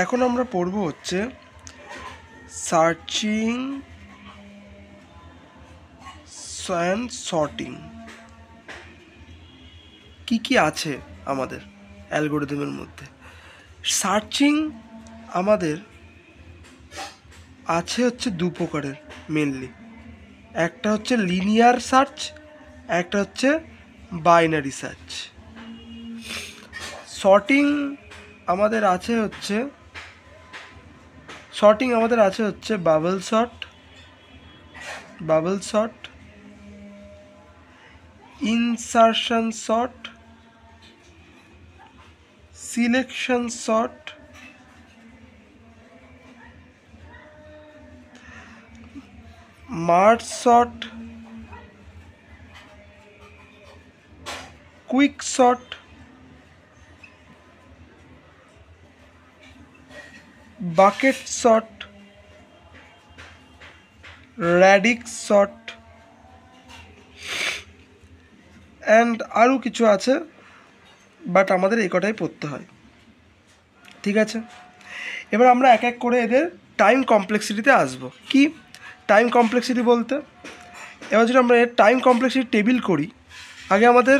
এখন আমরা পড়ব হচ্ছে সার্চিং অ্যান্ড সর্টিং। কি আছে আমাদের অ্যালগোরিদমের মধ্যে? সার্চিং আমাদের আছে হচ্ছে দু প্রকারের মেনলি। একটা হচ্ছে লিনিয়ার সার্চ, একটা হচ্ছে বাইনারি সার্চ। সর্টিং আমাদের আছে হচ্ছে bubble sort, insertion sort, selection sort, merge sort, quick sort, bucket sort, radix sort and আরও কিছু আছে, বাট আমাদের এই কটাই পড়তে হয়। ঠিক আছে, এবার আমরা এক এক করে এদের টাইম কমপ্লেক্সিটিতে আসবো। কি টাইম কমপ্লেক্সিটি বলতে? এবার যদি আমরা এর টাইম কমপ্লেক্সিটি টেবিল করি, আগে আমাদের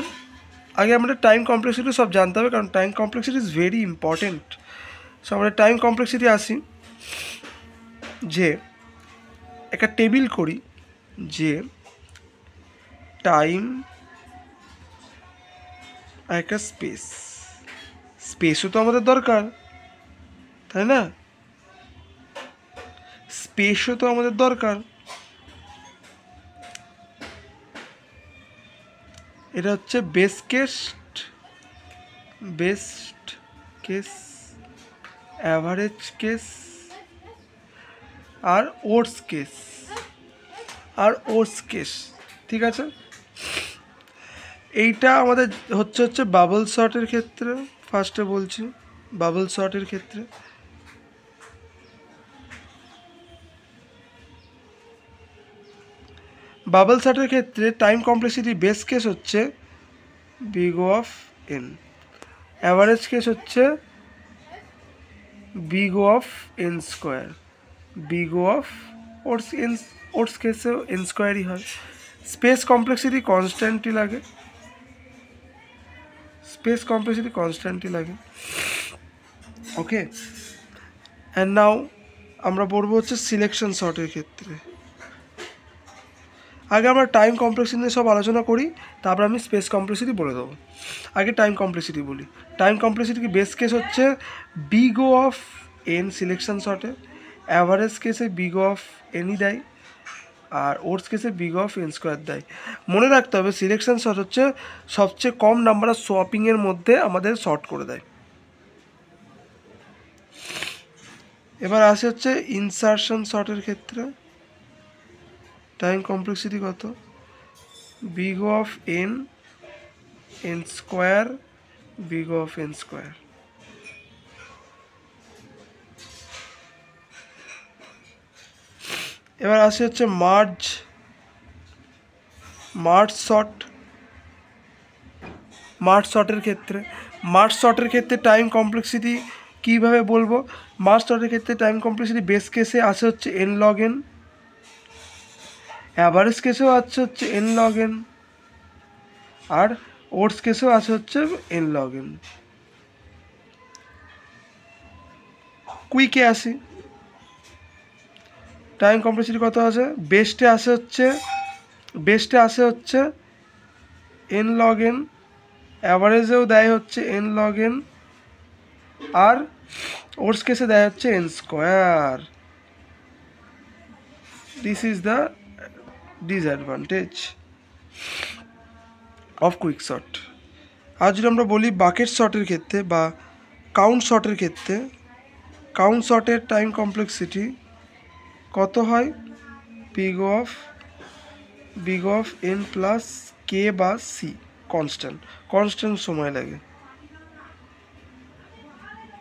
টাইম কমপ্লেক্সিটি সব জানতে হবে, কারণ time complexity is very important. So আমরা টাইম কমপ্লেক্সিটি আসি যে একটা টেবিল করি যে টাইম একটা স্পেসও তো আমাদের দরকার, তাই না? স্পেসও তো আমাদের দরকার। এটা হচ্ছে বেস্ট কেস, অ্যাভারেজ কেস আর ওর্স কেস। ঠিক আছে, এইটা আমাদের হচ্ছে বাবল সর্টের ক্ষেত্রে। ফার্স্টে বলছি বাবল সর্টের ক্ষেত্রে টাইম কমপ্লেক্সিটি বেস কেস হচ্ছে big of n, average case হচ্ছে big of n square, big of worst কেসেও এন স্কোয়ারই হয়। স্পেস কমপ্লেক্সিটি কনস্ট্যান্টই লাগে। ওকে, অ্যান্ড নাও আমরা পড়বো হচ্ছে সিলেকশন সর্টের ক্ষেত্রে। আগে আমরা টাইম কমপ্লেক্সিটি নিয়ে সব আলোচনা করি, তারপর আমি স্পেস কমপ্লেক্সিটি বলে দেবো। আগে টাইম কমপ্লেক্সিটি বলি। টাইম কমপ্লেক্সিটি বেস কেস হচ্ছে big of N selection saute, average কেসে বিগ অফ এনই দেয়, আর ওর্স কেসে বিগ অফ এন স্কোয়ার দেয়। মনে রাখতে হবে সিলেকশন সর্ট হচ্ছে সবচেয়ে কম নাম্বার অফ সোয়াপিংয়ের মধ্যে আমাদের শর্ট করে দেয়। এবার আসে হচ্ছে ইনসারশন সর্টের ক্ষেত্রে টাইম কমপ্লেক্সিটি কত? Big of n square, big of n square. এবার আসে হচ্ছে মার্জ শর্টের ক্ষেত্রে টাইম কমপ্লেক্সিটি কীভাবে বলবো? মার্জ শর্টের ক্ষেত্রে টাইম কমপ্লেক্সিটি বেস কেসে আসে হচ্ছে এন লগ এন, অ্যাভারেজ কেসেও আছে হচ্ছে এন লগ এন, আর ওর্স কেসেও আছে হচ্ছে এন লগ এন। কুইকে আসি, টাইম কমপ্লেক্সিটি কত আছে? বেস্টে আসে হচ্ছে এন লগ এন, অ্যাভারেজেও দেয় হচ্ছে এন লগ এন, আর ওর্স কেসে দেয় হচ্ছে n square. This is the disadvantage of quick sort. আর যদি আমরা বলি বাকেট শর্টের ক্ষেত্রে বা কাউন্ট শর্টের টাইম কমপ্লেক্সিটি কত হয়? বিগ অফ এন প্লাস কে বা সি, কনস্ট্যান্ট সময় লাগে।